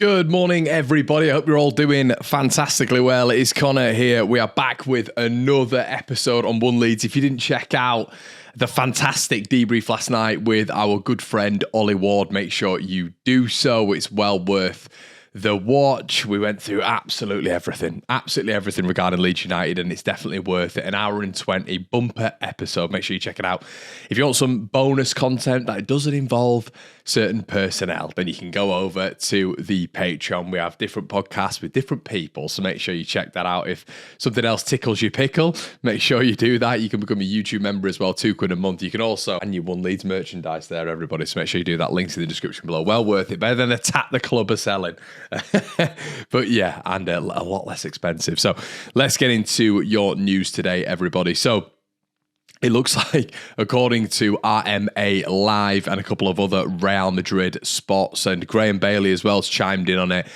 Good morning, everybody. I hope you're all doing fantastically well. It is Connor here. We are back with another episode on One Leeds. If you didn't check out the fantastic debrief last night with our good friend Ollie Ward, make sure you do so. It's well worth the watch. We went through absolutely everything regarding Leeds United, and it's definitely worth it. An hour and 20 bumper episode. Make sure you check it out. If you want some bonus content that doesn't involve certain personnel, then you can go over to the Patreon. We have different podcasts with different people, so make sure you check that out. If something else tickles your pickle, make sure you do that. You can become a YouTube member as well, £2 a month. You can also, and you One Leeds merchandise there, everybody, so make sure you do that. Links in the description below. Well worth it. Better than the tat the club are selling. But yeah, and a lot less expensive. So let's get into your news today, everybody. So it looks like, according to RMA Live and a couple of other Real Madrid spots, and Graham Bailey as well has chimed in on it,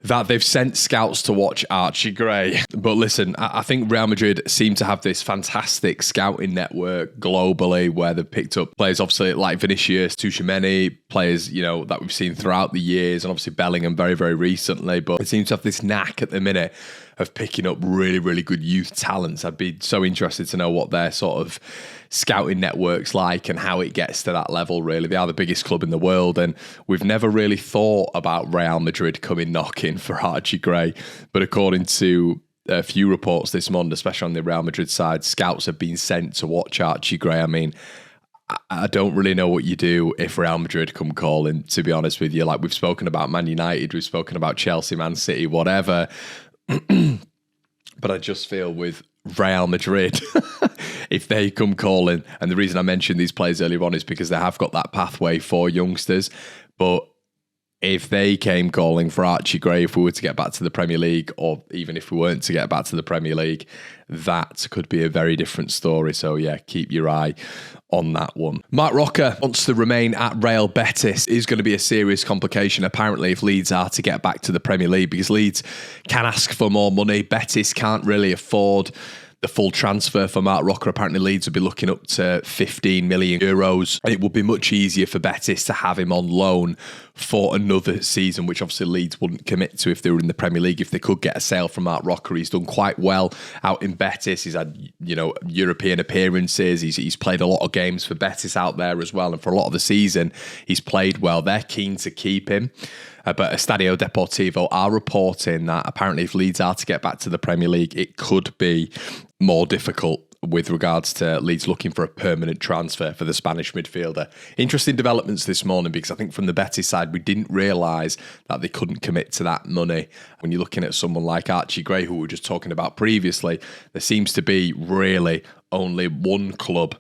that they've sent scouts to watch Archie Gray. But listen, I think Real Madrid seem to have this fantastic scouting network globally where they've picked up players, obviously, like Vinicius, Tchouaméni, players, that we've seen throughout the years, and obviously Bellingham very, very recently. But it seems to have this knack at the minute of picking up really, really good youth talents. I'd be so interested to know what their sort of scouting network's like and how it gets to that level, really. They are the biggest club in the world, and we've never really thought about Real Madrid coming knocking for Archie Gray. But according to a few reports this morning, especially on the Real Madrid side, scouts have been sent to watch Archie Gray. I mean, I don't really know what you do if Real Madrid come calling, to be honest with you. Like, we've spoken about Man United, we've spoken about Chelsea, Man City, whatever. But I just feel with Real Madrid, if they come calling, and the reason I mentioned these players earlier on is because they have got that pathway for youngsters, but if they came calling for Archie Gray, if we were to get back to the Premier League, or even if we weren't to get back to the Premier League, that could be a very different story. So yeah, keep your eye on that one. Marc Roca wants to remain at Real Betis. Is going to be a serious complication, apparently, if Leeds are to get back to the Premier League, because Leeds can ask for more money. Betis can't really afford the full transfer for Marc Roca. Apparently Leeds would be looking up to 15 million euros, and it would be much easier for Betis to have him on loan for another season, which obviously Leeds wouldn't commit to if they were in the Premier League. If they could get a sale from Marc Roca, he's done quite well out in Betis. He's had, European appearances. He's played a lot of games for Betis out there as well, and for a lot of the season, he's played well. They're keen to keep him. But Estadio Deportivo are reporting that apparently if Leeds are to get back to the Premier League, it could be more difficult with regards to Leeds looking for a permanent transfer for the Spanish midfielder. Interesting developments this morning, because I think from the Betis side, we didn't realise that they couldn't commit to that money. When you're looking at someone like Archie Gray, who we were just talking about previously, there seems to be really only one club,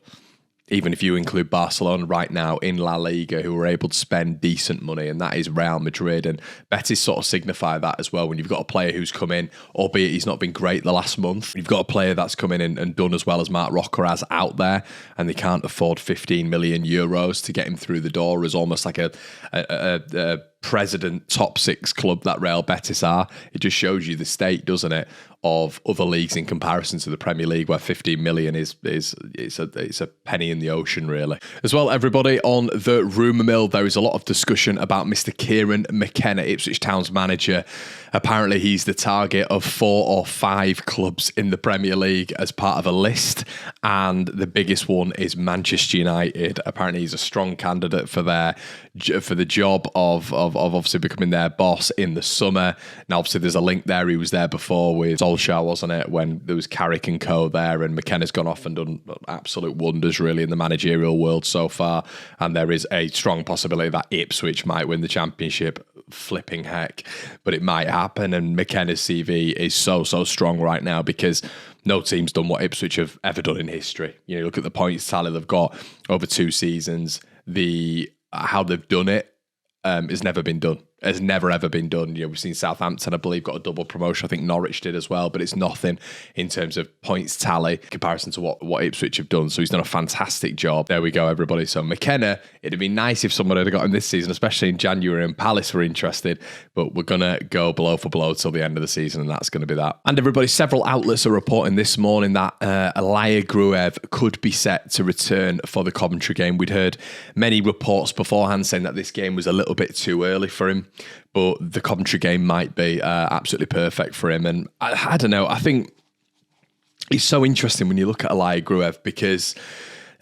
even if you include Barcelona right now in La Liga, who are able to spend decent money, and that is Real Madrid. And Betis sort of signify that as well. When you've got a player who's come in, albeit he's not been great the last month, you've got a player that's come in and done as well as Marc Roca has out there, and they can't afford 15 million euros to get him through the door as almost like a president top six club that Real Betis are. It just shows you the state, doesn't it, of other leagues in comparison to the Premier League, where 15 million is a penny in the ocean, really. As well, everybody, on the rumour mill, there is a lot of discussion about Mr. Kieran McKenna, Ipswich Town's manager. Apparently, he's the target of 4 or 5 clubs in the Premier League as part of a list, and the biggest one is Manchester United. Apparently, he's a strong candidate for the job of obviously becoming their boss in the summer. Now, obviously, there's a link there. He was there before with Solskjaer, wasn't it, when there was Carrick and co there, and McKenna's gone off and done absolute wonders, really, in the managerial world so far, and there is a strong possibility that Ipswich might win the Championship. Flipping heck, but it might happen, and McKenna's CV is so strong right now, because no team's done what Ipswich have ever done in history. You look at the points tally they've got over 2 seasons. How they've done it has never been done. Has never ever been done. We've seen Southampton, I believe, got a double promotion. I think Norwich did as well, but it's nothing in terms of points tally in comparison to what Ipswich have done. So he's done a fantastic job. There we go, everybody. So McKenna, it'd be nice if someone had got him this season, especially in January, and Palace were interested, but we're going to go blow for blow till the end of the season, and that's going to be that. And everybody, several outlets are reporting this morning that Ilia Gruev could be set to return for the Coventry game. We'd heard many reports beforehand saying that this game was a little bit too early for him. him, but the Coventry game might be absolutely perfect for him. And I don't know, I think it's so interesting when you look at Ilia Gruev, because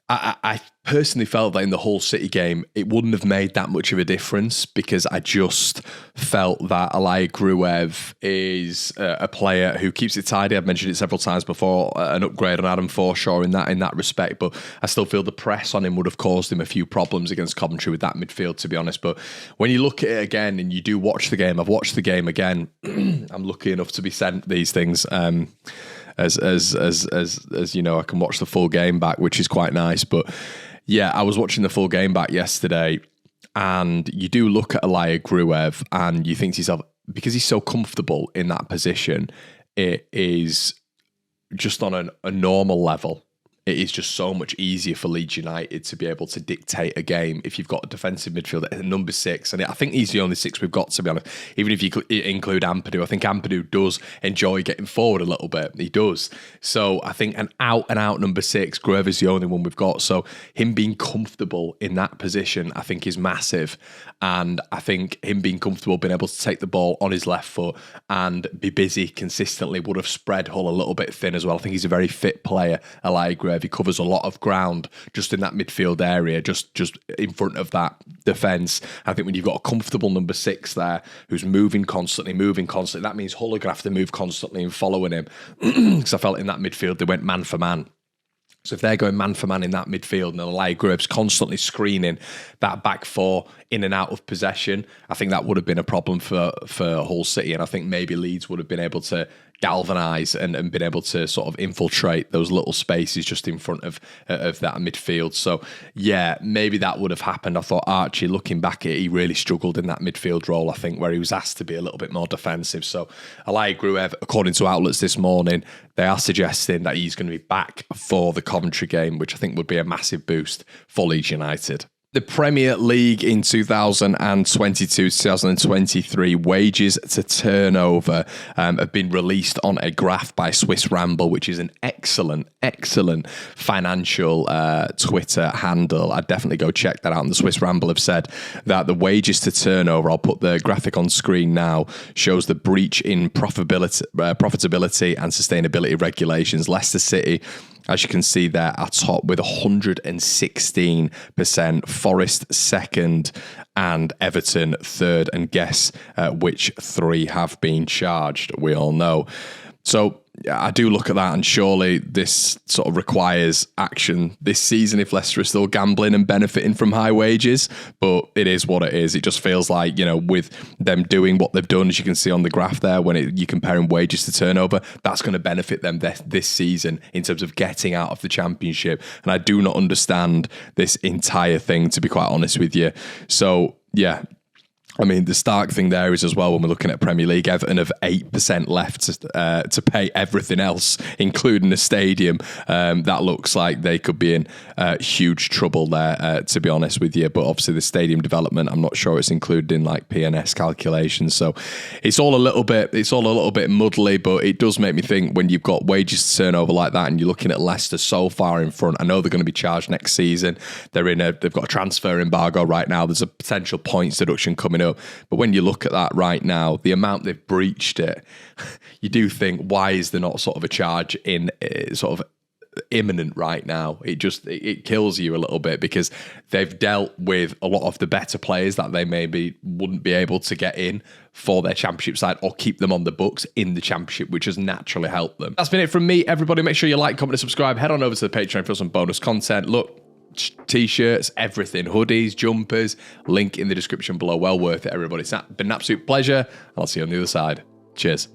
I personally felt that in the Hull City game, it wouldn't have made that much of a difference, because I just felt that Ilia Gruev is a player who keeps it tidy. I've mentioned it several times before, an upgrade on Adam Forshaw in that respect, but I still feel the press on him would have caused him a few problems against Coventry with that midfield, to be honest. But when you look at it again and you do watch the game, I've watched the game again. I'm lucky enough to be sent these things. As you know, I can watch the full game back, which is quite nice. But yeah, I was watching the full game back yesterday, and you do look at Ilia Gruev and you think to yourself, because he's so comfortable in that position, it is just on a normal level. It is just so much easier for Leeds United to be able to dictate a game if you've got a defensive midfielder at number 6. And I think he's the only 6 we've got, to be honest. Even if you include Ampadu, I think Ampadu does enjoy getting forward a little bit. He does. So I think an out-and-out number 6, Gruev is the only one we've got. So him being comfortable in that position, I think, is massive. And I think him being comfortable, being able to take the ball on his left foot and be busy consistently would have spread Hull a little bit thin as well. I think he's a very fit player, Ilia Gruev. He covers a lot of ground just in that midfield area, just in front of that defence. I think when you've got a comfortable number 6 there who's moving constantly, that means Hull are going to have to move constantly and following him. Because I felt in that midfield they went man for man. So if they're going man for man in that midfield and Ilia Gruev's constantly screening that back 4 in and out of possession, I think that would have been a problem for Hull City. And I think maybe Leeds would have been able to galvanise and been able to sort of infiltrate those little spaces just in front of that midfield. So yeah, maybe that would have happened. I thought Archie, looking back at it, he really struggled in that midfield role, I think, where he was asked to be a little bit more defensive. So Ilia Gruev, according to outlets this morning, they are suggesting that he's going to be back for the Coventry game, which I think would be a massive boost for Leeds United. The Premier League in 2022-2023 wages to turnover have been released on a graph by Swiss Ramble, which is an excellent financial Twitter handle. I'd definitely go check that out. And the Swiss Ramble have said that the wages to turnover, I'll put the graphic on screen now, shows the breach in profitability and sustainability regulations. Leicester City, as you can see there, are top with 116%, Forest second, and Everton third. And guess which 3 have been charged? We all know. So I do look at that, and surely this sort of requires action this season if Leicester is still gambling and benefiting from high wages. But it is what it is. It just feels like, you know, with them doing what they've done, as you can see on the graph there, when you're comparing wages to turnover, that's going to benefit them this season in terms of getting out of the Championship. And I do not understand this entire thing, to be quite honest with you. So, yeah. I mean, the stark thing there is as well, when we're looking at Premier League, Everton have 8% left to pay everything else, including the stadium. That looks like they could be in huge trouble there, to be honest with you. But obviously the stadium development, I'm not sure it's included in like PNS calculations. So it's all a little bit muddly, but it does make me think when you've got wages to turnover like that and you're looking at Leicester so far in front. I know they're going to be charged next season. They've got a transfer embargo right now. There's a potential points deduction coming up. But when you look at that right now, the amount they've breached it, you do think, why is there not sort of a charge in sort of imminent right now? It kills you a little bit, because they've dealt with a lot of the better players that they maybe wouldn't be able to get in for their Championship side or keep them on the books in the Championship, which has naturally helped them. That's been it from me, everybody. Make sure you like, comment and subscribe. Head on over to the Patreon for some bonus content. Look, t-shirts, everything, hoodies, jumpers, link in the description below. Well worth it, everybody. It's been an absolute pleasure. I'll see you on the other side. Cheers.